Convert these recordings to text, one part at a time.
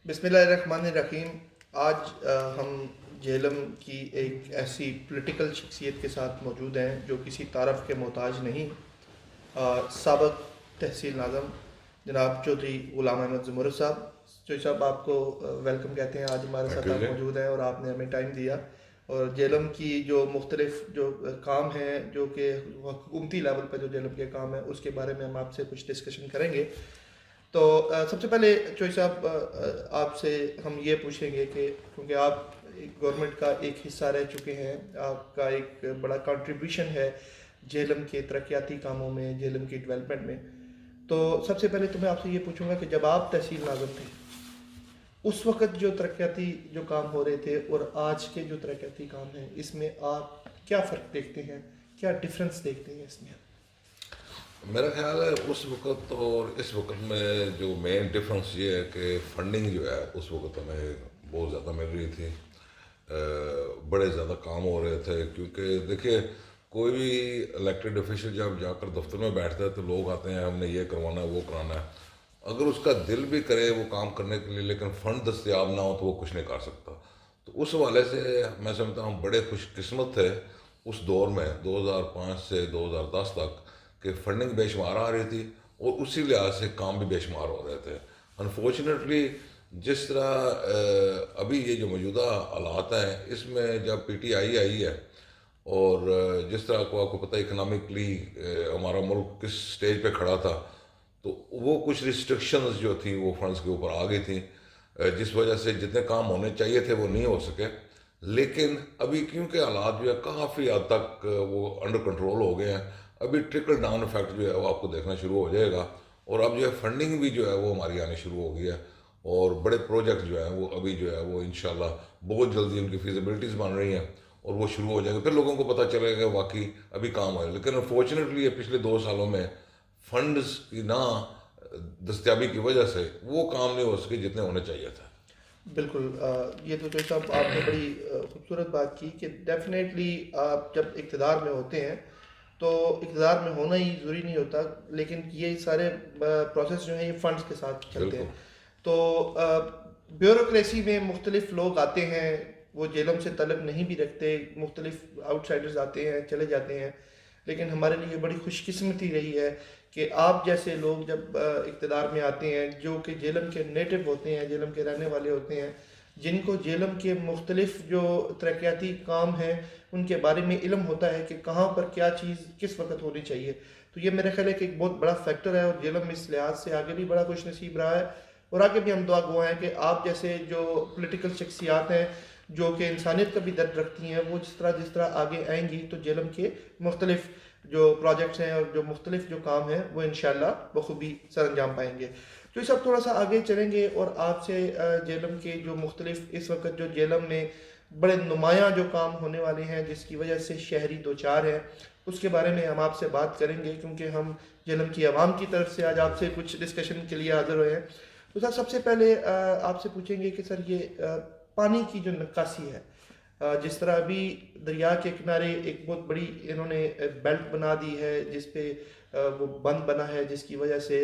बिस्मिल्लाहिर्रहमानिर्रहीम। आज हम झेलम की एक ऐसी पॉलिटिकल शख्सियत के साथ मौजूद हैं जो किसी तारफ़ के मोहताज नहीं। साबिक़ तहसील नाज़म जनाब चौधरी ग़ुलाम अहमद ज़मुरद साहब। चौधरी साहब, आपको वेलकम कहते हैं। आज हमारे थैंक साथ यू आप जी। मौजूद हैं और आपने हमें टाइम दिया। और झेलम की जो मुख्तलिफ जो काम हैं, जो कि हुकूमती लेवल पर जो झेलम के काम हैं, उसके बारे में हम आपसे कुछ डिस्कशन करेंगे। तो सबसे पहले चोई साहब, आपसे हम ये पूछेंगे कि क्योंकि आप गवर्नमेंट का एक हिस्सा रह चुके हैं, आपका एक बड़ा कंट्रीब्यूशन है झेलम के तरक्याती कामों में, झेलम की डेवलपमेंट में। तो सबसे पहले तो मैं आपसे ये पूछूंगा कि जब आप तहसील नाज़म थे, उस वक़्त जो तरक्याती जो काम हो रहे थे और आज के जो तरक्याती काम हैं, इसमें आप क्या फ़र्क देखते हैं, क्या डिफरेंस देखते हैं इसमें? मेरा ख्याल है उस वक़्त और इस वक़्त में जो मेन डिफरेंस ये है कि फंडिंग जो है उस वक़्त हमें बहुत ज़्यादा मिल रही थी। बड़े ज़्यादा काम हो रहे थे, क्योंकि देखिए कोई भी इलेक्टेड ऑफिशियल जब जाकर दफ्तर में बैठता है तो लोग आते हैं, हमने ये करवाना है वो कराना है। अगर उसका दिल भी करे वो काम करने के लिए, लेकिन फ़ंड दस्तियाब ना हो तो वो कुछ नहीं कर सकता। तो उस हवाले से मैं समझता हूँ बड़े खुशकिस्मत थे उस दौर में, 2005 से 2010 तक, कि फंडिंग बेशुमार आ रही थी और उसी लिहाज से काम भी बेशुमार हो रहे थे। अनफॉर्चुनेटली जिस तरह अभी ये जो मौजूदा हालात हैं, इसमें जब पीटीआई आई है और जिस तरह को आपको पता है इकनॉमिकली हमारा मुल्क किस स्टेज पे खड़ा था, तो वो कुछ रिस्ट्रिक्शंस जो थी वो फंड्स के ऊपर आ गई थी, जिस वजह से जितने काम होने चाहिए थे वो नहीं हो सके। लेकिन अभी क्योंकि हालात जो है काफ़ी हद तक वो अंडर कंट्रोल हो गए हैं, अभी ट्रिकल डाउन इफेक्ट जो है वो आपको देखना शुरू हो जाएगा। और अब जो है फंडिंग भी जो है वो हमारी आनी शुरू हो गई है, और बड़े प्रोजेक्ट जो है वो अभी जो है वो इंशाल्लाह बहुत जल्दी उनकी फिजिबिलिटीज़ बन रही हैं और वो शुरू हो जाएगा, फिर लोगों को पता चलेगा कि वाकई अभी काम हो। लेकिन अनफॉर्चुनेटली ये पिछले 2 सालों में फंड्स की ना दस्तियाबी की वजह से वो काम नहीं हो सके जितने होने चाहिए थे। बिल्कुल। ये तो जैसा आपने बड़ी खूबसूरत बात की कि डेफिनेटली आप जब इक़्तिदार में होते हैं तो इक़्तिदार में होना ही ज़रूरी नहीं होता, लेकिन ये सारे प्रोसेस जो हैं ये फ़ंड्स के साथ चलते हैं। बिल्कुल। तो ब्यूरोक्रेसी में मुख्तलिफ़ लोग आते हैं, वो जेलम से तलब नहीं भी रखते, मुख्तलिफ़ आउटसाइडर्स आते हैं, चले जाते हैं। लेकिन हमारे लिए बड़ी खुशकिस्मती रही है कि आप जैसे लोग जब इक़्तिदार में आते हैं, जो कि जेलम के नेटिव होते हैं, जेलम के रहने वाले होते हैं, जिनको जेलम के मुख्तलिफ़ जो तरक्याती काम हैं उनके बारे में इल्म होता है कि कहाँ पर क्या चीज़ किस वक्त होनी चाहिए। तो ये मेरा ख्याल है कि एक बहुत बड़ा फैक्टर है और जेलम इस लिहाज से आगे भी बड़ा खुश नसीब रहा है। और आगे भी हम दुआ गो हैं कि आप जैसे जो पोलिटिकल शख्सियात हैं, जो कि इंसानियत का भी दर्द रखती हैं, वो जिस तरह आगे आएंगी तो जेलम के मुख्तलिफ जो प्रोजेक्ट्स हैं और जो मुख्तलिफ जो काम हैं वो इंशाल्लाह बखूबी सर अंजाम पाएंगे। तो ये सब थोड़ा सा आगे चलेंगे और आपसे जेलम के जो मुख्तलिफ इस वक्त जो जेलम में बड़े नुमायाँ जो काम होने वाले हैं जिसकी वजह से शहरी दो चार हैं, उसके बारे में हम आपसे बात करेंगे, क्योंकि हम जेलम की आवाम की तरफ से आज आपसे कुछ डिस्कशन के लिए हाज़िर हुए हैं। तो सर सबसे पहले आपसे पूछेंगे कि सर ये पानी की जो निकासी है, जिस तरह अभी दरिया के किनारे एक बहुत बड़ी इन्होंने बेल्ट बना दी है जिस पे वो बंद बना है, जिसकी वजह से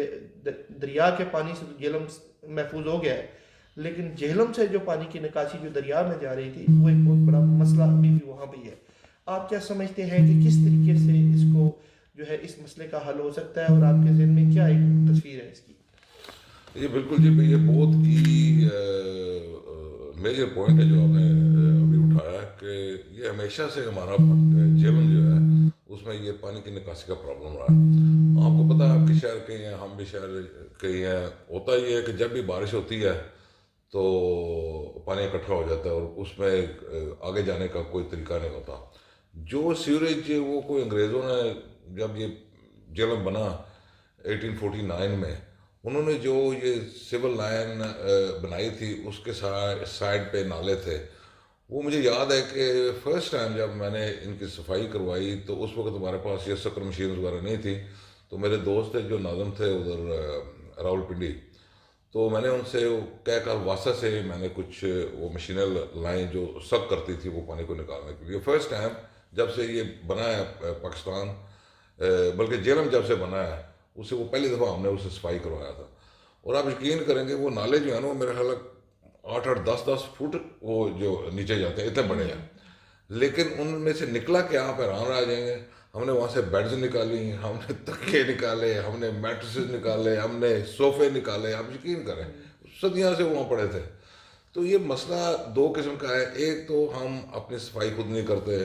दरिया के पानी से तो झेलम महफूज हो गया है, लेकिन झेलम से जो पानी की निकासी जो दरिया में जा रही थी वो एक बहुत बड़ा मसला अभी भी वहाँ भी है। आप क्या समझते हैं कि किस तरीके से इसको जो है इस मसले का हल हो सकता है और आपके ज़हन में क्या एक तस्वीर है इसकी? ये बिल्कुल जी भाई, ये बहुत ही मेजर पॉइंट है जो आपने अभी उठाया है कि ये हमेशा से हमारा जीवन जो है उसमें ये पानी की निकासी का प्रॉब्लम रहा है। आपको पता है आपके शहर के हैं, हम भी शहर के ही हैं, होता ये है कि जब भी बारिश होती है तो पानी इकट्ठा हो जाता है और उसमें आगे जाने का कोई तरीका नहीं होता। जो सीवरेज वो कोई अंग्रेज़ों ने जब ये जेलम बना 1849 में, उन्होंने जो ये सिविल लाइन बनाई थी उसके साइड पे नाले थे। वो मुझे याद है कि फर्स्ट टाइम जब मैंने इनकी सफाई करवाई तो उस वक्त हमारे पास ये शक्कर मशीन वगैरह नहीं थी। तो मेरे दोस्त थे जो नाज़म थे उधर रावलपिंडी, तो मैंने उनसे कहकर वासा से मैंने कुछ वो मशीनें लाई जो सक करती थी वो पानी को निकालने के लिए। फर्स्ट टाइम जब से ये बना है पाकिस्तान, बल्कि जेलम जब से बना है उससे वो पहली दफ़ा हमने उससे सफाई करवाया था। और आप यकीन करेंगे वो नाले जो है ना वो मेरा ख्याल 8-8 10-10 फुट वो जो नीचे जाते हैं, इतने बड़े हैं। लेकिन उनमें से निकला क्या, आप हैरान रह जाएंगे। हमने वहाँ से बेड्स निकाली, हमने तकिए निकाले, हमने मैट्रेसेस निकाले, हमने सोफे निकाले, आप यकीन करें सदियों से वहाँ पड़े थे। तो ये मसला दो किस्म का है। एक तो हम अपनी सफाई खुद नहीं करते।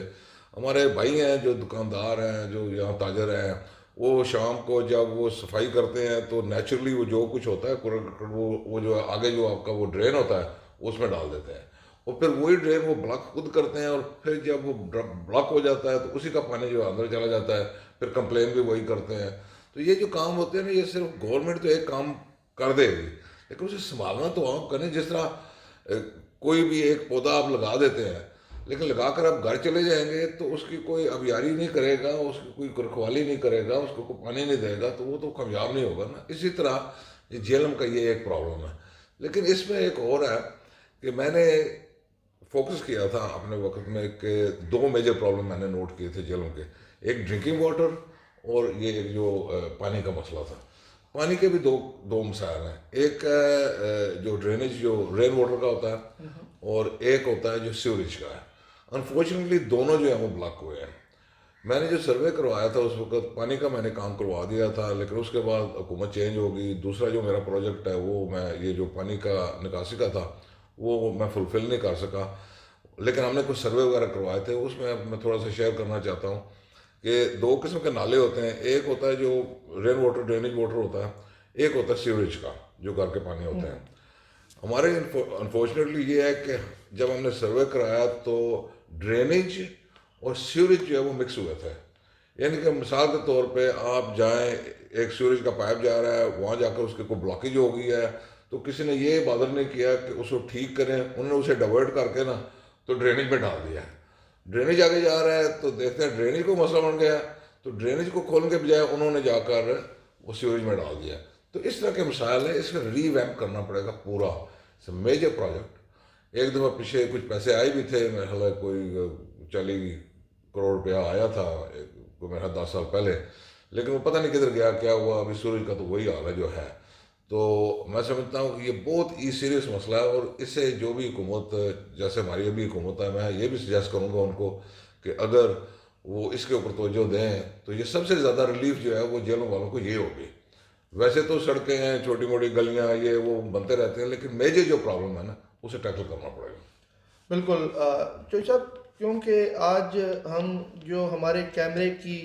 हमारे भाई हैं जो दुकानदार हैं, जो यहाँ ताजर हैं, वो शाम को जब वो सफाई करते हैं तो नेचुरली वो जो कुछ होता है वो जो आगे जो आपका वो ड्रेन होता है उसमें डाल देते हैं, और फिर वही ड्रेन वो ब्लॉक खुद करते हैं, और फिर जब वो ब्लॉक हो जाता है तो उसी का पानी जो अंदर चला जाता है, फिर कंप्लेन भी वही करते हैं। तो ये जो काम होते हैं ना, ये सिर्फ गवर्नमेंट तो एक काम कर देगी, लेकिन उसे संभालना तो आप करें। जिस तरह कोई भी एक पौधा आप लगा देते हैं, लेकिन लगाकर आप घर चले जाएंगे तो उसकी कोई अबियारी नहीं करेगा, उसकी कोई रखवाली नहीं करेगा, उसको कोई पानी नहीं देगा, तो वो तो कामयाब नहीं होगा ना। इसी तरह ये जेलम का ये एक प्रॉब्लम है। लेकिन इसमें एक और है कि मैंने फोकस किया था अपने वक्त में कि दो मेजर प्रॉब्लम मैंने नोट किए थे जेलों के। एक ड्रिंकिंग वाटर, और ये एक जो पानी का मसला था। पानी के भी दो दो मसाइल हैं। एक जो ड्रेनेज जो रेन वाटर का होता है, और एक होता है जो सीवरेज का है। अनफॉर्चुनेटली दोनों जो है वो ब्लॉक हुए हैं। मैंने जो सर्वे करवाया था उस वक्त पानी का मैंने काम करवा दिया था, लेकिन उसके बाद हुकूमत चेंज हो गई। दूसरा जो मेरा प्रोजेक्ट है वो मैं ये जो पानी का निकासी का था वो मैं फुलफिल नहीं कर सका। लेकिन हमने कुछ सर्वे वगैरह करवाए थे, उसमें मैं थोड़ा सा शेयर करना चाहता हूँ कि दो किस्म के नाले होते हैं। एक होता है जो रेन वाटर ड्रेनेज वाटर होता है, एक होता है सीवरेज का जो घर के पानी होते हैं। हमारे अनफॉर्चुनेटली ये है कि जब हमने सर्वे कराया तो ड्रेनेज और सीवरेज जो है वो मिक्स हुए थे। यानी कि मिसाल के तौर पे आप जाएं, एक सीवरेज का पाइप जा रहा है, वहाँ जाकर उसके कोई ब्लॉकेज हो गई है, तो किसी ने ये बॉदर नहीं किया कि उसको ठीक करें। उन्होंने उसे डाइवर्ट करके ना तो ड्रेनेज में डाल दिया। ड्रेनेज आगे जा रहा है तो देखते हैं ड्रेनेज को मसला बन गया, तो ड्रेनेज को खोलने के बजाय उन्होंने जाकर वो सीवरेज में डाल दिया। तो इस तरह के मसाइल है, इसका रीवैम्प करना पड़ेगा पूरा। It's major project. एक दफ़ा पीछे कुछ पैसे आए भी थे, मेरे ख्याल कोई 40 करोड़ रुपया आया था मेरा 10 साल पहले, लेकिन वो पता नहीं किधर गया, क्या हुआ। अभी सूरज का तो वही हाल है जो है। तो मैं समझता हूँ कि ये बहुत ही सीरियस मसला है, और इससे जो भी हुकूमत, जैसे हमारी अभी हुकूमत है, मैं ये भी सजेस्ट करूँगा उनको कि अगर वो इसके ऊपर तवज्जो दें तो ये सबसे ज़्यादा रिलीफ जो है वो जेलों वालों को ये होगी। वैसे तो सड़कें हैं, छोटी मोटी गलियाँ, ये वो बनते रहते हैं, लेकिन मेजर जो प्रॉब्लम है ना उसे टैकल करना पड़ेगा। बिल्कुल चौधरी साहब, क्योंकि आज हम जो हमारे कैमरे की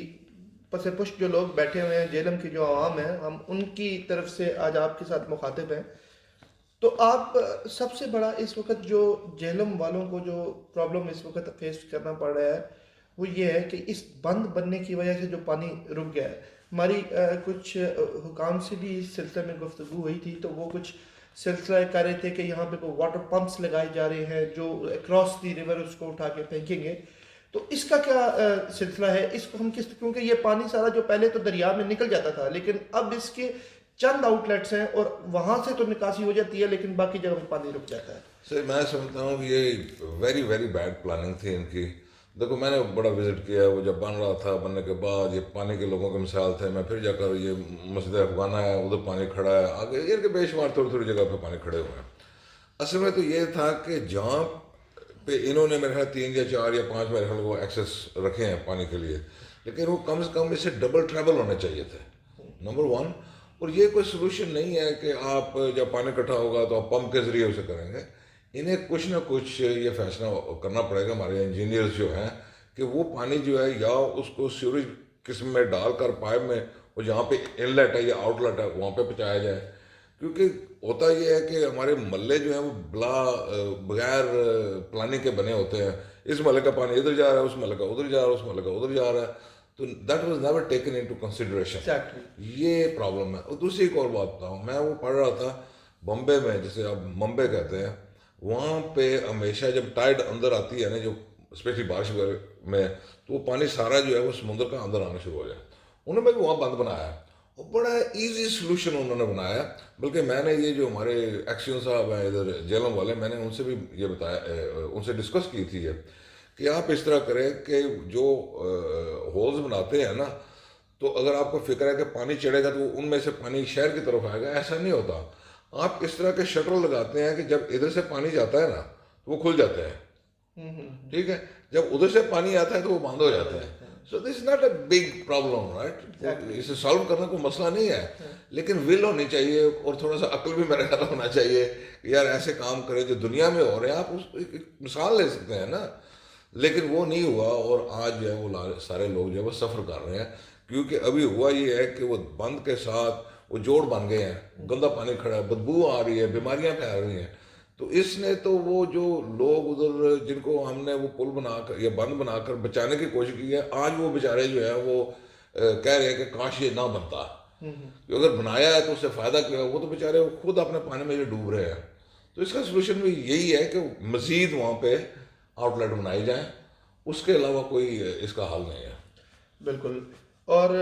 पसे पुष्ट जो लोग बैठे हुए हैं, जेलम की जो आवाम है, हम उनकी तरफ से आज आपके साथ मुखातिब हैं। तो आप सबसे बड़ा इस वक्त जो जेलम वालों को जो प्रॉब्लम इस वक्त फेस करना पड़ रहा है वो ये है कि इस बंद बनने की वजह से जो पानी रुक गया है। हमारी कुछ हुकाम से भी इस सिलसिले में गुफ्तगू हुई थी, तो वो कुछ सिलसिला कर रहे थे कि यहाँ पे कोई वाटर पंप्स लगाए जा रहे हैं जो अक्रॉस दी रिवर उसको उठा के फेंकेंगे। तो इसका क्या सिलसिला है? इसको हम किस, क्योंकि ये पानी सारा जो पहले तो दरिया में निकल जाता था, लेकिन अब इसके चंद आउटलेट्स हैं और वहाँ से तो निकासी हो जाती है, लेकिन बाकी जगह पे पानी रुक जाता है। सर मैं समझता हूँ कि ये वेरी वेरी बैड प्लानिंग थी इनकी। देखो मैंने बड़ा विजिट किया, वो जब बन रहा था, बनने के बाद ये पानी के लोगों के मिसाल थे। मैं फिर जाकर ये मस्जिद अफगाना है, उधर पानी खड़ा है, आगे इनके बेशुमार थोड़ी थोड़ी जगह पे पानी खड़े हुए हैं। असल में तो ये था कि जहाँ पे इन्होंने मेरे ख्याल 3 या 4 या 5 मेरे ख्याल वो एक्सेस रखे हैं पानी के लिए, लेकिन वो कम से कम इससे डबल ट्रैवल होने चाहिए थे, नंबर 1। और ये कोई सोल्यूशन नहीं है कि आप जब पानी इकट्ठा होगा तो आप पंप के ज़रिए उसे करेंगे। इन्हें कुछ ना कुछ ये फैसला करना पड़ेगा, हमारे इंजीनियर्स जो हैं, कि वो पानी जो है या उसको सीवरेज किस्म में डालकर पाइप में, और जहाँ पे इनलेट है या आउटलेट है वहाँ पे पहुँचाया जाए। क्योंकि होता ये है कि हमारे मल्ले जो हैं वो बगैर प्लानिंग के बने होते हैं। इस मल्ले का पानी इधर जा रहा है, उस मल्ले का उधर जा रहा है, उस मल्ले का उधर जा रहा है, तो that was never taken into consideration. ये प्रॉब्लम है। और दूसरी एक और बात बताऊँ, मैं वो पढ़ रहा था बम्बे में, जिसे आप मुंबई कहते हैं, वहाँ पे हमेशा जब टाइड अंदर आती है ना, जो स्पेशली बारिश वगैरह में, तो वो पानी सारा जो है वो समुद्र का अंदर आना शुरू हो जाए। उन्होंने भी वहाँ बंद बनाया है, और बड़ा इजी सलूशन उन्होंने बनाया। बल्कि मैंने ये जो हमारे एक्शन साहब हैं इधर जेलम वाले, मैंने उनसे भी ये बताया, उनसे डिस्कस की थी ये, कि आप इस तरह करें कि जो होल्स बनाते हैं ना, तो अगर आपको फिक्र है कि पानी चढ़ेगा तो उनमें से पानी शहर की तरफ आएगा, ऐसा नहीं होता। आप इस तरह के शटर लगाते हैं कि जब इधर से पानी जाता है ना तो वो खुल जाते हैं, ठीक है, जब उधर से पानी आता है तो वो बंद हो जाता है। So this not a big problem, right, इसे सॉल्व करना कोई मसला नहीं है, लेकिन विल होनी चाहिए और थोड़ा सा अक्ल भी मेरे ख्याल होना चाहिए कि यार ऐसे काम करें जो दुनिया में हो रहे हैं। आप उस एक मिसाल ले सकते हैं ना, लेकिन वो नहीं हुआ और आज जो है वो सारे लोग जो है वो सफ़र कर रहे हैं, क्योंकि अभी हुआ ये है कि वो बंद के साथ वो जोड़ बन गए हैं, गंदा पानी खड़ा है, बदबू आ रही है, बीमारियां फैल रही हैं। तो इसने तो वो जो लोग उधर जिनको हमने वो पुल बनाकर या बंद बनाकर बचाने की कोशिश की है, आज वो बेचारे जो है वो कह रहे हैं कि काश ये ना बनता, कि अगर बनाया है तो उससे फ़ायदा क्या है। वो तो बेचारे वो खुद अपने पानी में ये डूब रहे हैं। तो इसका सोल्यूशन भी यही है कि मज़ीद वहाँ पे आउटलेट बनाए जाएं, उसके अलावा कोई इसका हल नहीं है। बिल्कुल। और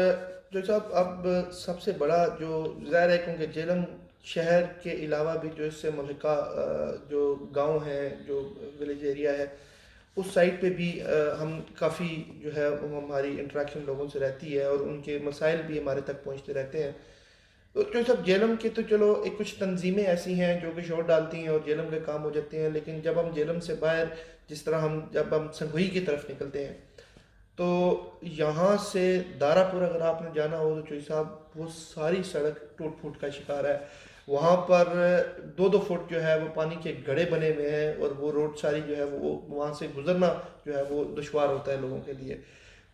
जो साहब अब सबसे बड़ा जो ज़ाहिर है, क्योंकि जेलम शहर के अलावा भी जो इससे मुल्का जो गांव हैं, जो विलेज एरिया है, उस साइड पे भी हम काफ़ी जो है हमारी इंटरेक्शन लोगों से रहती है और उनके मसाइल भी हमारे तक पहुंचते रहते हैं। तो जो सब जेलम के तो चलो एक कुछ तंजीमें ऐसी हैं जो कि शोर डालती हैं और जेलम के काम हो जाते हैं, लेकिन जब हम जेलम से बाहर, जिस तरह जब हम संगोई की तरफ निकलते हैं, तो यहाँ से दारापुर अगर आपने जाना हो तो चोई साहब वो सारी सड़क टूट फूट का शिकार है। वहाँ पर 2-2 फुट जो है वो पानी के गड्ढे बने हुए हैं और वो रोड सारी जो है वो वहाँ से गुजरना जो है वो दुश्वार होता है लोगों के लिए।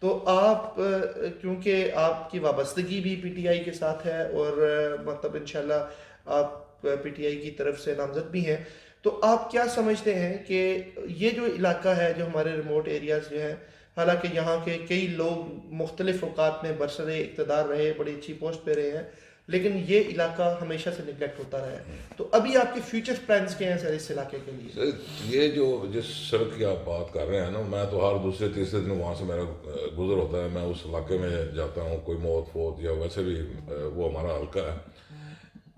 तो आप क्योंकि आपकी वाबस्तगी भी पीटीआई के साथ है और मतलब इंशाल्लाह आप पीटीआई की तरफ से नामजद भी हैं, तो आप क्या समझते हैं कि ये जो इलाका है, जो हमारे रिमोट एरियाज़ जो हैं, हालांकि यहाँ के कई लोग मुख्तलिफ औकात में बरसरे इक़्तिदार रहे, बड़ी अच्छी पोस्ट पे रहे हैं, लेकिन ये इलाका हमेशा से निगलेक्ट होता रहा है, तो अभी आपके फ्यूचर प्लान्स क्या हैं सर इस इलाके के लिए? सर ये जो जिस सड़क की आप बात कर रहे हैं ना, मैं तो हर दूसरे तीसरे दिन वहाँ से मेरा गुजर होता है, मैं उस इलाके में जाता हूँ, कोई मौत फोत या वैसे भी वो हमारा हल्का है।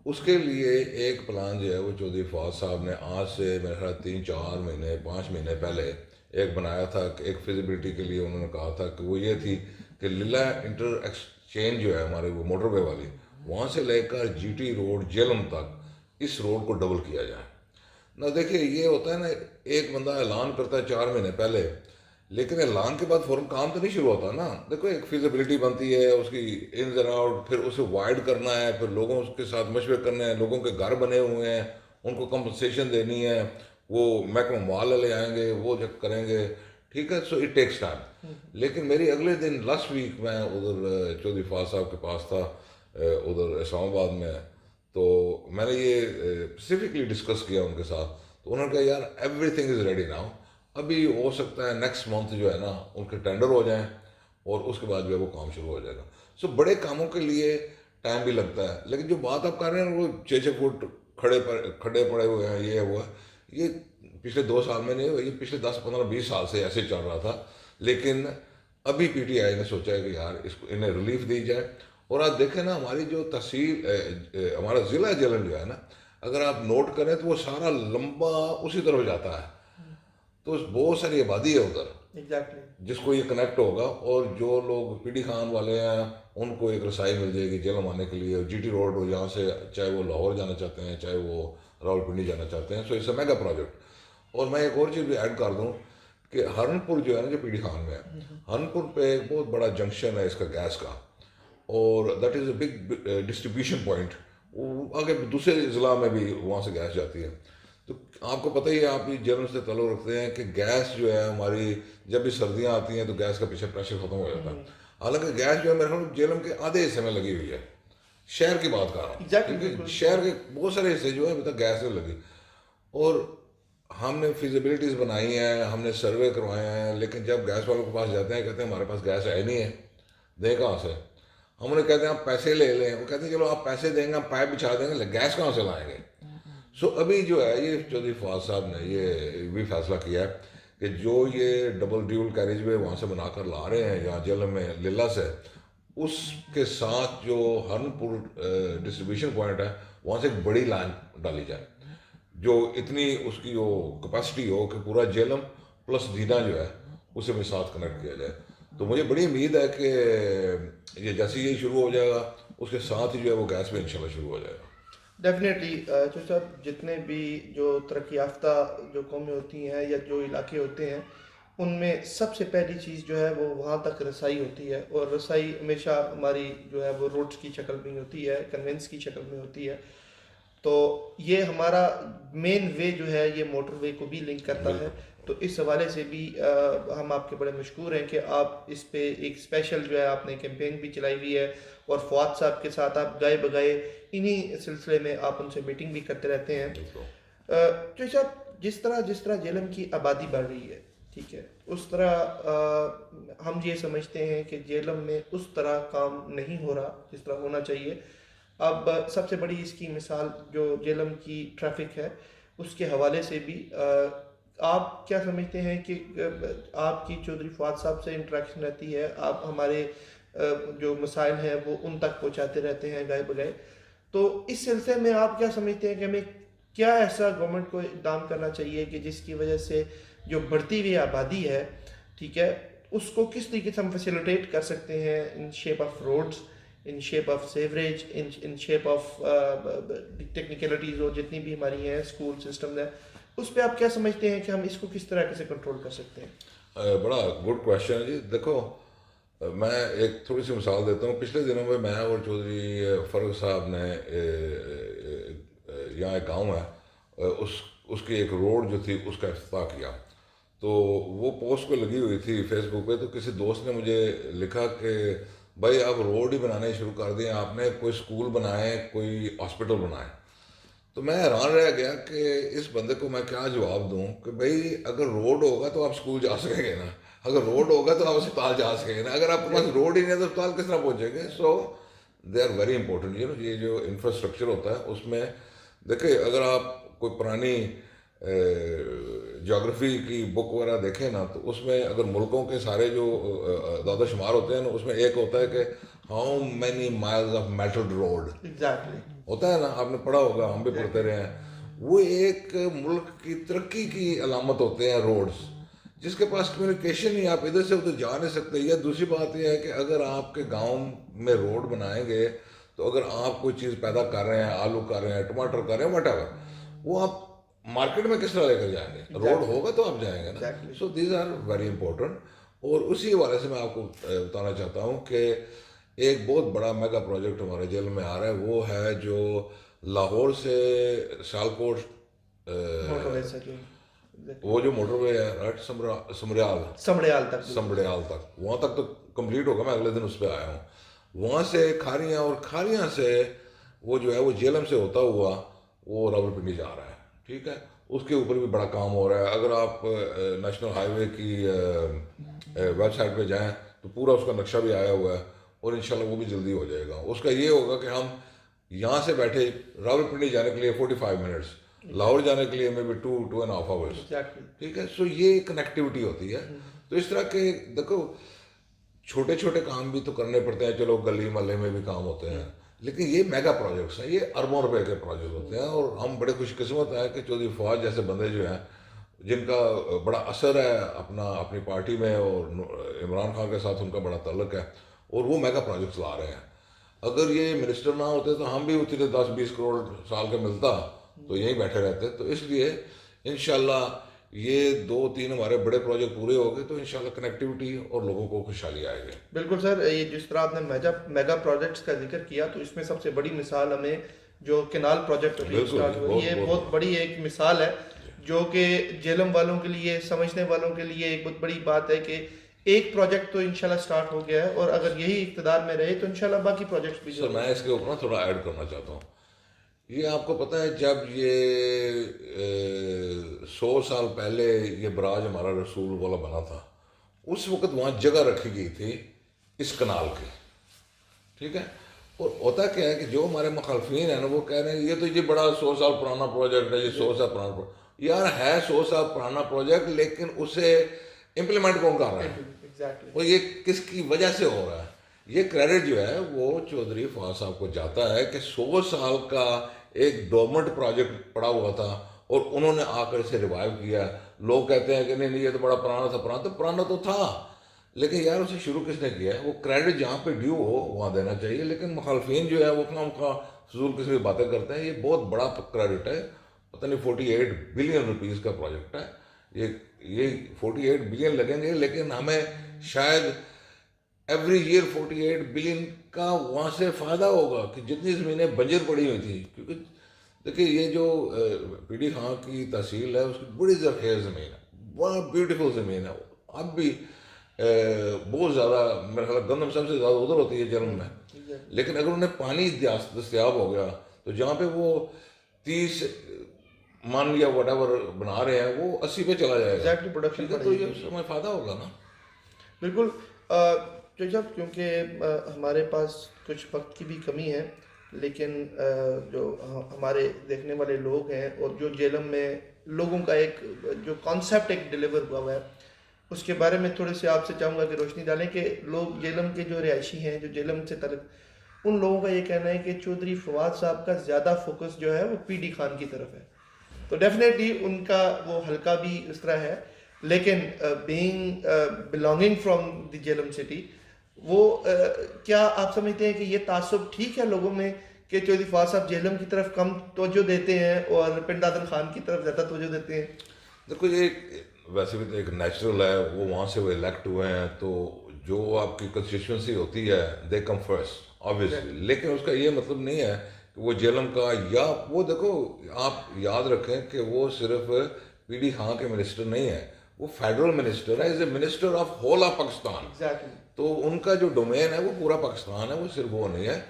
उसके लिए एक प्लान जो है वो चौधरी फवाद साहब ने आज से मेरे ख्याल 3-4 महीने 5 महीने पहले एक बनाया था। एक फिजिबिलिटी के लिए उन्होंने कहा था कि वो ये थी कि लीला इंटर एक्सचेंज जो है हमारे वो मोटरवे वाली, वहाँ से लेकर जीटी रोड जेलम तक इस रोड को डबल किया जाए ना। देखिए ये होता है ना, एक बंदा ऐलान करता है 4 महीने पहले, लेकिन ऐलान के बाद फ़ौरन काम तो नहीं शुरू होता ना। देखो एक फिजिबिलिटी बनती है, उसकी इन एंड आउट, फिर उसे वाइड करना है, फिर लोगों के साथ मशवरे करने हैं, लोगों के घर बने हुए हैं उनको कंपनसेशन देनी है, वो महकमा माल ले आएंगे, वो जब करेंगे, ठीक है। So it takes time. लेकिन मेरी अगले दिन लास्ट वीक मैं उधर चौधरी फवाद साहब के पास था उधर इस्लामाबाद में, तो मैंने ये स्पेसिफिकली डिस्कस किया उनके साथ। तो उन्होंने कहा यार एवरीथिंग इज़ रेडी नाउ, अभी हो सकता है नेक्स्ट मंथ जो है ना उनके टेंडर हो जाएं और उसके बाद जो है वो काम शुरू हो जाएगा। सो बड़े कामों के लिए टाइम भी लगता है, लेकिन जो बात आप कर रहे हैं वो 6-6 फुट खड़े पड़े हुए हैं, ये हुआ, ये पिछले 2 साल में नहीं हुआ, ये पिछले 10-15-20 साल से ऐसे चल रहा था। लेकिन अभी पीटीआई ने सोचा है कि यार इसको इन्हें रिलीफ दी जाए। और आप देखें ना हमारी जो तहसील हमारा ज़िला जेलम जो है ना, अगर आप नोट करें तो वो सारा लंबा उसी तरफ जाता है, तो बहुत सारी आबादी है उधर जिसको ये कनेक्ट होगा। और जो लोग पीडी खान वाले हैं उनको एक रसाई मिल जाएगी जेलम आने के लिए। जीटी रोड हो यहाँ से, चाहे वो लाहौर जाना चाहते हैं चाहे वो रावलपिंडी जाना चाहते हैं। So it's a mega project. और मैं एक और चीज़ भी ऐड कर दूँ कि हरनपुर जो है ना, जो पीडी खान में है, हरनपुर पे एक बहुत बड़ा जंक्शन है इसका गैस का, और that is a big distribution point. वो आगे दूसरे ज़िला में भी वहाँ से गैस जाती है। तो आपको पता ही है, आप भी जेलम से ताल्लुक़ रखते हैं कि गैस जो है हमारी, जब भी सर्दियाँ आती हैं तो गैस का पीछे प्रेशर ख़त्म हो जाता है। हालांकि गैस जो है मेरे ख्याल जेलम के आधे हिस्से में लगी हुई है, शहर की बात कर रहा हूँ, क्योंकि शहर के बहुत सारे हिस्से जो है अभी तक गैस नहीं लगी। और हमने फिजिबिलिटीज़ बनाई हैं, हमने सर्वे करवाए हैं, लेकिन जब गैस वालों के पास जाते हैं कहते हैं हमारे पास गैस है नहीं है, दें कहाँ से। हम उन्हें कहते हैं आप पैसे ले लें, वो कहते हैं चलो आप पैसे देंगे हम पाइप बिछा देंगे, गैस कहाँ से लाएंगे। सो अभी जो है ये चौधरी फवाद साहब ने ये भी फैसला किया है कि जो ये डबल ड्यूल कैरेज वे वहाँ से बनाकर ला रहे हैं यहाँ जेलम में लीला से, उसके साथ जो हरनपुर डिस्ट्रीब्यूशन पॉइंट है वहाँ से एक बड़ी लाइन डाली जाए, जो इतनी उसकी जो कैपेसिटी हो कि पूरा जेलम प्लस दीना जो है उसे भी साथ कनेक्ट किया जाए। तो मुझे बड़ी उम्मीद है कि ये जैसे ही शुरू हो जाएगा उसके साथ ही जो है वो गैस भी इंशाल्लाह शुरू हो जाएगा। डेफिनेटली जो सब जितने भी जो तरक्की याफ्ता जो कौमें होती हैं या जो इलाके होते हैं, उनमें सबसे पहली चीज़ जो है वो वहाँ तक रसाई होती है, और रसाई हमेशा हमारी जो है वो रोड्स की शक्ल में होती है, कन्वेंस की शक्ल में होती है। तो ये हमारा मेन वे जो है ये मोटरवे को भी लिंक करता है। बिल्कुल। तो इस हवाले से भी हम आपके बड़े मशकूर हैं कि आप इस पे एक स्पेशल जो है आपने कैंपेन भी चलाई हुई है, और फवाद साहब के साथ आप गाए बगाए इन्हीं सिलसिले में आप उनसे मीटिंग भी करते रहते हैं। बिल्कुल। जो साहब जिस तरह जेलम की आबादी बढ़ रही है, ठीक है, उस तरह हम ये समझते हैं कि जेलम में उस तरह काम नहीं हो रहा जिस तरह होना चाहिए। अब सबसे बड़ी इसकी मिसाल जो जेलम की ट्रैफिक है उसके हवाले से भी आप क्या समझते हैं कि आपकी चौधरी फवाद साहब से इंटरेक्शन रहती है, आप हमारे जो मसाइल हैं वो उन तक पहुंचाते रहते हैं गाए बगाए, तो इस सिलसिले में आप क्या समझते हैं कि हमें क्या ऐसा गवर्नमेंट को इक़दाम करना चाहिए कि जिसकी वजह से जो बढ़ती हुई आबादी है, ठीक है, उसको किस तरीके से हम फैसिलिटेट कर सकते हैं in shape of roads, in shape of sewerage, in shape of technicalities और जितनी भी हमारी हैं स्कूल सिस्टम है, उस पर आप क्या समझते हैं कि हम इसको किस तरह से कंट्रोल कर सकते हैं? बड़ा गुड क्वेश्चन है जी। देखो, मैं एक थोड़ी सी मिसाल देता हूँ। पिछले दिनों में मैं और चौधरी फर्रुख साहब ने यहाँ एक गांव है, उसकी एक रोड जो थी उसका इफ्तिताह किया। तो वो पोस्ट को लगी हुई थी फेसबुक पे, तो किसी दोस्त ने मुझे लिखा कि भाई आप रोड ही बनाने शुरू कर दिए आपने, कोई स्कूल बनाए, कोई हॉस्पिटल बनाए। तो मैं हैरान रह गया कि इस बंदे को मैं क्या जवाब दूं कि भाई अगर रोड होगा तो आप स्कूल जा सकेंगे ना, अगर रोड होगा तो आप अस्पताल जा सकेंगे ना, अगर आपके पास रोड ही नहीं है तो अस्पताल किस तरह पहुंचेंगे। सो दे आर वेरी इंपॉर्टेंट, ये जो इंफ्रास्ट्रक्चर होता है उसमें देखिए, अगर आप कोई पुरानी जोग्राफी की बुक वगैरह देखें ना, तो उसमें अगर मुल्कों के सारे जो दादा शुमार होते हैं ना, उसमें एक होता है कि how many miles of metalled road. Exactly. होता है ना, आपने पढ़ा होगा, हम भी पढ़ते रहे हैं। वो एक मुल्क की तरक्की की अलामत होते हैं रोड्स, जिसके पास कम्युनिकेशन नहीं, आप इधर से उधर जा नहीं सकते। या दूसरी बात यह है कि अगर आपके गांव में रोड बनाएंगे तो अगर आप कोई चीज़ पैदा कर रहे हैं, आलू कर रहे हैं, टमाटर कर रहे हैं, वटएवर, वो आप मार्केट में किस तरह लेकर जाएंगे? रोड होगा तो आप जाएंगे ना। So these are very important. और उसी हवाले से मैं आपको बताना चाहता हूँ कि एक बहुत बड़ा मेगा प्रोजेक्ट हमारे जेल में आ रहा है। वो है जो लाहौर से सियालकोट, वो जो मोटरवे है, राइट, समड़ियाल तक, वहाँ तक तो कंप्लीट होगा। मैं अगले दिन उस पर आया हूँ। वहाँ से खारियाँ, और खारियाँ से वो जो है वो जेलम से होता हुआ वो रावलपिंडी जा रहा है, ठीक है। उसके ऊपर भी बड़ा काम हो रहा है। अगर आप नेशनल हाईवे की वेबसाइट पे जाएं तो पूरा उसका नक्शा भी आया हुआ है, और इंशाल्लाह वो भी जल्दी हो जाएगा। उसका ये होगा कि हम यहाँ से बैठे रावलपिंडी जाने के लिए 45 मिनट्स, लाहौर जाने के लिए मे बी 2.5 आवर्स, ठीक है। सो ये कनेक्टिविटी होती है। तो इस तरह के देखो छोटे छोटे काम भी तो करने पड़ते हैं, चलो गली मोहल्ले में भी काम होते हैं, लेकिन ये मेगा प्रोजेक्ट्स हैं, ये अरबों रुपए के प्रोजेक्ट होते हैं। और हम बड़े खुशकिस्मत हैं कि चौधरी फवाद जैसे बंदे जो हैं, जिनका बड़ा असर है अपनी पार्टी में, और इमरान खान के साथ उनका बड़ा ताल्लुक है, और वो मेगा प्रोजेक्ट्स ला रहे हैं। अगर ये मिनिस्टर ना होते तो हम भी उतने 10-20 करोड़ साल का मिलता तो यहीं बैठे रहते। तो इसलिए इंशाल्लाह ये 2-3 हमारे बड़े प्रोजेक्ट पूरे हो गए तो इंशाल्लाह कनेक्टिविटी और लोगों को खुशहाली आएगी। बिल्कुल सर, ये जिस तरह आपने मेगा प्रोजेक्ट्स का जिक्र किया, तो इसमें सबसे बड़ी मिसाल हमें जो केनाल प्रोजेक्ट अभी स्टार्ट हुआ, ये बहुत बड़ी एक मिसाल है, जो कि जेलम वालों के लिए, समझने वालों के लिए एक बहुत बड़ी बात है कि एक प्रोजेक्ट तो इंशाल्लाह स्टार्ट हो गया है, और अगर यही इक़्तिदार में रहे तो इंशाल्लाह बाकी प्रोजेक्ट्स भी। सर, मैं इसके ऊपर थोड़ा ऐड करना चाहता हूँ। ये आपको पता है, जब ये 100 साल पहले ये बराज हमारा रसूल वाला बना था, उस वक्त वहाँ जगह रखी गई थी इस कनाल की, ठीक है। और होता क्या है कि जो हमारे मुखालफिन है ना, वो कह रहे हैं ये तो ये बड़ा 100 साल पुराना प्रोजेक्ट है, ये 100 साल पुराना प्रोजेक्ट। यार है 100 साल पुराना प्रोजेक्ट, लेकिन उसे इम्प्लीमेंट कौन कर रहा है? और ये किसकी वजह से हो रहा है? ये क्रेडिट जो है वो चौधरी फवाद साहब को जाता है कि 100 साल का एक डोरमेंट प्रोजेक्ट पड़ा हुआ था और उन्होंने आकर इसे रिवाइव किया। लोग कहते हैं कि नहीं नहीं ये तो बड़ा पुराना था। पुराना तो था, लेकिन यार उसे शुरू किसने किया है? वो क्रेडिट जहाँ पे ड्यू हो वहाँ देना चाहिए, लेकिन मुखालफिन जो है वो खामखा फजूल किस्म की बातें करते हैं। ये बहुत बड़ा क्रेडिट है, पता नहीं 48 बिलियन रुपीज़ का प्रोजेक्ट है ये। ये 48 बिलियन लगेंगे, लेकिन हमें शायद एवरी ईयर 48 बिलियन का वहाँ से फ़ायदा होगा कि जितनी ज़मीनें बंजर पड़ी हुई थी। क्योंकि देखिए ये जो पीडी खां की तहसील है उसकी बड़ी ज़रख़ेज़ ज़मीन है, बड़ा ब्यूटीफुल ज़मीन है। अब भी बहुत ज़्यादा मेरे ख्याल गंदम सबसे ज़्यादा उधर होती है जन्म में, लेकिन अगर उन्हें पानी दस्तियाब हो गया तो जहाँ पे वो 30 मन या वटेवर बना रहे हैं वो 80 पे चला जाएगा। एग्जैक्टली प्रोडक्शन ठीक है, तो ये समय फ़ायदा होगा ना। बिल्कुल। जो जब क्योंकि हमारे पास कुछ वक्त की भी कमी है, लेकिन जो हमारे देखने वाले लोग हैं और जो जेलम में लोगों का एक जो कॉन्सेप्ट एक डिलीवर हुआ है उसके बारे में थोड़े से आपसे चाहूँगा कि रोशनी डालें कि लोग जेलम के जो रिहायशी हैं, जो जेलम से तलक, उन लोगों का ये कहना है कि चौधरी फवाद साहब का ज़्यादा फोकस जो है वो पीडी खान की तरफ है। तो डेफिनेटली उनका वो हल्का भी इस तरह है, लेकिन being belonging from the Jhelum city, वो क्या आप समझते हैं कि ये तासुब ठीक है लोगों में कि चौधरी फवाद साहब जेलम की तरफ कम तवज्जो देते हैं और पिंड आदल खान की तरफ ज़्यादा तवज्जो देते हैं? देखो ये वैसे भी तो एक नेचुरल है, वो वहाँ से वो इलेक्ट हुए हैं, तो जो आपकी कंस्टिट्यूंसी होती है दे कम फर्स्ट ऑब्वियसली। लेकिन उसका ये मतलब नहीं है कि वो जेलम का, या वो देखो आप याद रखें कि वो सिर्फ पीडी खां के मिनिस्टर नहीं है, वो फेडरल मिनिस्टर है, is a minister of whole of Pakistan. Exactly. तो उनका जो डोमेन है वो पूरा पाकिस्तान है, वो सिर्फ वो नहीं है।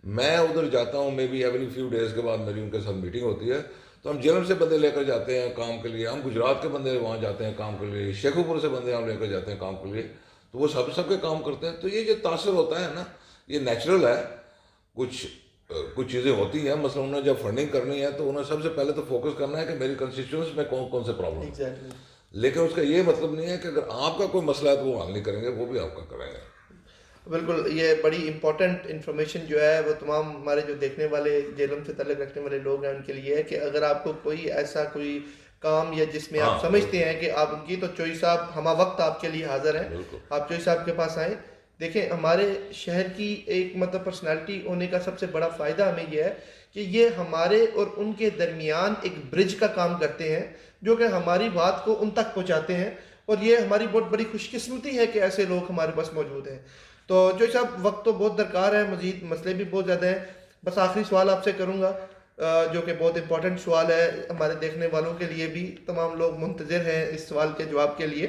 मैं उधर जाता हूँ, may be every few days के बाद मेरी उनके साथ मीटिंग होती है, तो हम जेलम से बंदे लेकर जाते हैं काम के लिए, हम गुजरात के बंदे वहाँ जाते हैं काम के लिए, शेखुपुर से बंदे हम लेकर जाते हैं काम के लिए, तो वो सबके काम करते हैं। तो ये जो तासर होता है ना, ये नेचुरल है। कुछ चीज़ें होती हैं, मतलब उन्हें जब फंडिंग करनी है तो उन्हें सबसे पहले तो फोकस करना है कि मेरी कंस्टिट्यूंसी में कौन कौन से प्रॉब्लम है। एग्जैक्टली। लेकिन उसका ये मतलब नहीं है कि अगर आपका कोई मसला है तो वो हल नहीं करेंगे, वो भी आपका करेंगे। बिल्कुल, ये बड़ी इंपॉर्टेंट इन्फॉर्मेशन जो है वो तमाम हमारे जो देखने वाले जेलम से ताल्लुक़ रखने वाले लोग हैं उनके लिए है कि अगर आपको कोई ऐसा कोई काम या जिसमें आप समझते हैं कि आप उनकी, तो चोई साहब हमा वक्त आपके लिए हाजिर हैं, आप चोई साहब के पास आएँ। देखें, हमारे शहर की एक मतलब पर्सनालिटी होने का सबसे बड़ा फ़ायदा हमें यह है कि ये हमारे और उनके दरमियान एक ब्रिज का काम करते हैं, जो कि हमारी बात को उन तक पहुँचाते हैं, और ये हमारी बहुत बड़ी खुशकिस्मती है कि ऐसे लोग हमारे पास मौजूद हैं। तो जो साहब वक्त तो बहुत दरकार है, मजीद मसले भी बहुत ज़्यादा हैं। बस आखिरी सवाल आपसे करूँगा, जो कि बहुत इंपॉर्टेंट सवाल है हमारे देखने वालों के लिए भी, तमाम लोग मुंतज़िर हैं इस सवाल के जवाब के लिए,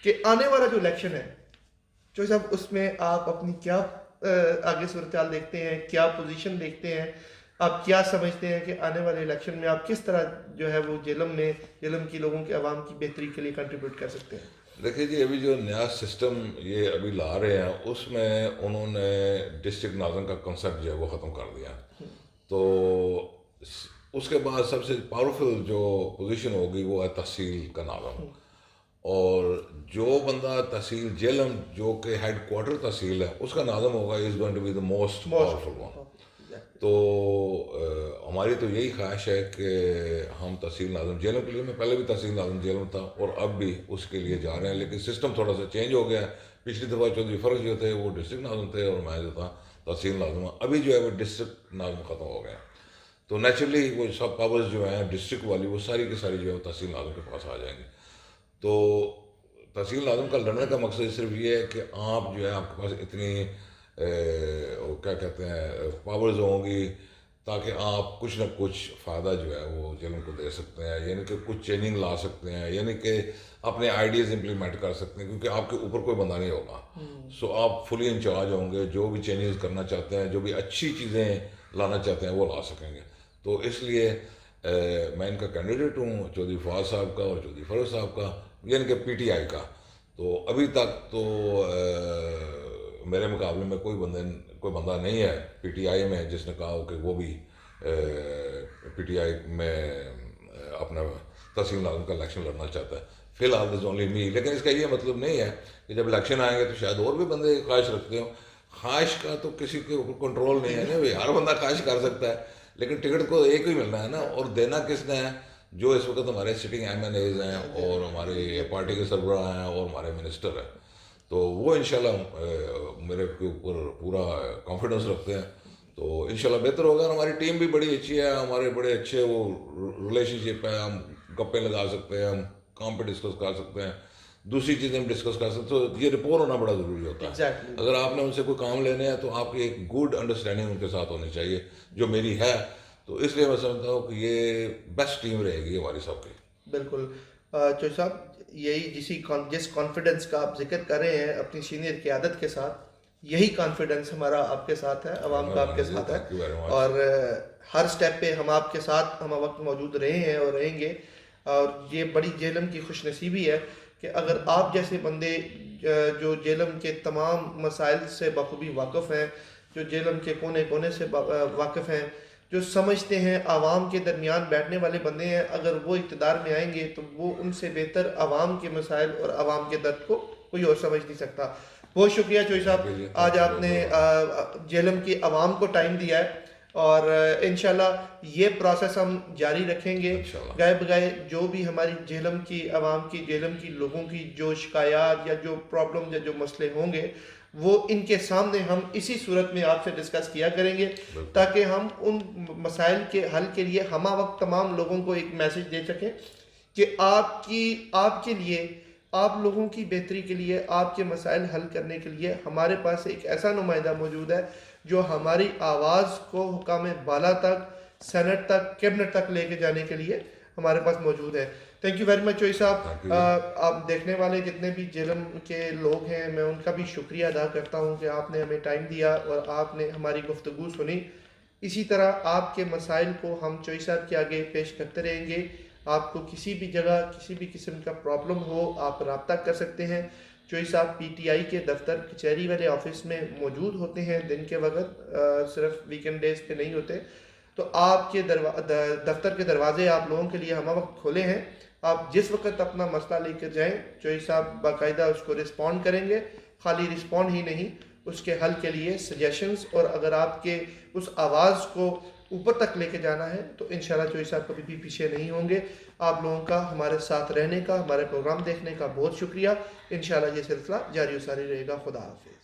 कि आने वाला जो इलेक्शन है जो साहब, उसमें आप अपनी क्या आगे सूरत देखते हैं, क्या पोजीशन देखते हैं, आप क्या समझते हैं कि आने वाले इलेक्शन में आप किस तरह जो है वो जेलम की लोगों के आवाम की बेहतरी के लिए कंट्रीब्यूट कर सकते हैं? देखिए जी, अभी जो नया सिस्टम ये अभी ला रहे हैं उसमें उन्होंने डिस्ट्रिक्ट नाज़म का कंसेप्ट जो है वो ख़त्म कर दिया। तो उसके बाद सबसे पावरफुल जो पोजीशन होगी वो है तहसील का नाज़म, और जो बंदा तहसील जेलम जो कि हेड क्वार्टर तहसील है उसका नाज़म होगा, is going to be the most powerful one. तो हमारी तो यही ख्वाहिश है कि हम तहसील नाज़म जेलम के लिए, मैं पहले भी तहसील नाज़म जेलम था और अब भी उसके लिए जा रहे हैं, लेकिन सिस्टम थोड़ा सा चेंज हो गया है। पिछली दफ़ा चौधरी फ़र्ज जो थे वो डिस्ट्रिक्ट नाज़म थे और मैं जो था तहसील नाज़म, अभी जो है वो डिस्ट्रिक्ट नाज़म ख़त्म हो गया। तो नेचुरली वो सब पावर्स जो हैं डिस्ट्रिक्ट वाली वो सारी की सारी जो है तहसील नाज़म के पास आ जाएंगी। तो तहसील नाज़म का लड़ने का मकसद सिर्फ ये है कि आप जो है आपके पास इतनी क्या कहते हैं पावर्स होंगी ताकि आप कुछ ना कुछ फ़ायदा जो है वो जेलम को दे सकते हैं, यानी कि कुछ चेंजिंग ला सकते हैं, यानी कि अपने आइडियाज़ इम्प्लीमेंट कर सकते हैं, क्योंकि आपके ऊपर कोई बंदा नहीं होगा। सो आप फुली इंचार्ज होंगे, जो भी चेंजेस करना चाहते हैं, जो भी अच्छी चीज़ें लाना चाहते हैं वो ला सकेंगे। तो इसलिए मैं इनका कैंडिडेट हूँ, चौधरी फवाद साहब का और चौधरी फ़र्ज साहब का, यानी कि PTI का। तो अभी तक तो मेरे मुकाबले में कोई बंदा नहीं है PTI में जिसने कहा हो कि वो भी PTI में अपना तहसील नाज़म का इलेक्शन लड़ना चाहता है। फ़िलहाल दिस ओनली मी, लेकिन इसका ये मतलब नहीं है कि जब इलेक्शन आएंगे तो शायद और भी बंदे ख्वाहिश रखते हो। ख्वाहिश का तो किसी के ऊपर कंट्रोल नहीं है ना भाई, हर बंदा ख्वाहिश कर सकता है, लेकिन टिकट को एक ही मिलना है ना, और देना किसने है? जो इस वक्त हमारे सिटिंग MNAs हैं और हमारे पार्टी के सरबराह हैं और हमारे मिनिस्टर हैं। तो वो इंशाल्लाह मेरे के ऊपर पूरा कॉन्फिडेंस रखते हैं। तो इंशाल्लाह बेहतर होगा। और हमारी टीम भी बड़ी अच्छी है, हमारे बड़े अच्छे वो रिलेशनशिप है, हम गप्पे लगा सकते हैं, हम काम पे डिस्कस कर सकते हैं, दूसरी चीज़ें हम डिस्कस कर सकते हैं। तो ये रिपोर्ट होना बड़ा ज़रूरी होता है। एग्जैक्टली। अगर आपने उनसे कोई काम लेने हैं तो आपकी एक गुड अंडरस्टैंडिंग उनके साथ होनी चाहिए, जो मेरी है। तो इसलिए मैं समझता हूँ कि ये बेस्ट टीम रहेगी हमारी सबकी। बिल्कुल। चौधरी साहब, यही जिस कॉन्फिडेंस का आप जिक्र कर रहे हैं अपनी सीनियर क़यादत के साथ, यही कॉन्फिडेंस हमारा आपके साथ है, अवाम का आपके साथ है। और हर स्टेप पे हम आपके साथ हम वक्त मौजूद रहे हैं और रहेंगे। और ये बड़ी जेलम की खुशनसीबी है कि अगर आप जैसे बंदे जो जेलम के तमाम मसाइल से बखूबी वाकिफ़ हैं, जो जेलम के कोने कोने से वाकिफ़ हैं, जो समझते हैं, आवाम के दरमियान बैठने वाले बंदे हैं, अगर वो इक़्तिदार में आएंगे तो वो उनसे बेहतर आवाम के मसाइल और आवाम के दर्द को कोई और समझ नहीं सकता। बहुत शुक्रिया चौधरी साहब, आज आपने जेलम की आवाम को टाइम दिया है। और इंशाल्लाह ये प्रोसेस हम जारी रखेंगे। गाय बगाए जो भी हमारी जेलम की आवाम की, जेलम की लोगों की जो शिकायत या जो प्रॉब्लम या जो मसले होंगे, वो इनके सामने हम इसी सूरत में आपसे डिस्कस किया करेंगे, ताकि हम उन मसाइल के हल के लिए हम वक्त तमाम लोगों को एक मैसेज दे सकें कि आपके लिए, आप लोगों की बेहतरी के लिए, आपके मसाइल हल करने के लिए हमारे पास एक ऐसा नुमाइंदा मौजूद है जो हमारी आवाज़ को हुकाम बाला तक, सेनेट तक, कैबिनेट तक लेके जाने के लिए हमारे पास मौजूद है। Thank you very much Chaudhary साहब। आप देखने वाले जितने भी जेलम के लोग हैं, मैं उनका भी शुक्रिया अदा करता हूं कि आपने हमें टाइम दिया और आपने हमारी गुफ्तगू सुनी। इसी तरह आपके मसाइल को हम चौधरी साहब के आगे पेश करते रहेंगे। आपको किसी भी जगह किसी भी किस्म का प्रॉब्लम हो, आप रब्ता कर सकते हैं। चौधरी साहब PTI के दफ्तर कचहरी वाले ऑफिस में मौजूद होते हैं दिन के वक्त, सिर्फ वीकेंड डेज पे नहीं होते। तो आपके दफ्तर के दरवाजे आप लोगों के लिए हम वक्त खोले हैं। आप जिस वक्त अपना मसला लेकर जाएं, चौधरी साहब बाकायदा उसको रिस्पॉन्ड करेंगे। खाली रिस्पॉन्ड ही नहीं, उसके हल के लिए सजेशंस, और अगर आपके उस आवाज़ को ऊपर तक लेके जाना है तो इंशाल्लाह चौधरी साहब कभी भी पीछे नहीं होंगे। आप लोगों का हमारे साथ रहने का, हमारे प्रोग्राम देखने का बहुत शुक्रिया। इंशाल्लाह ये सिलसिला जारी व सारी रहेगा। खुदा हाफिज़।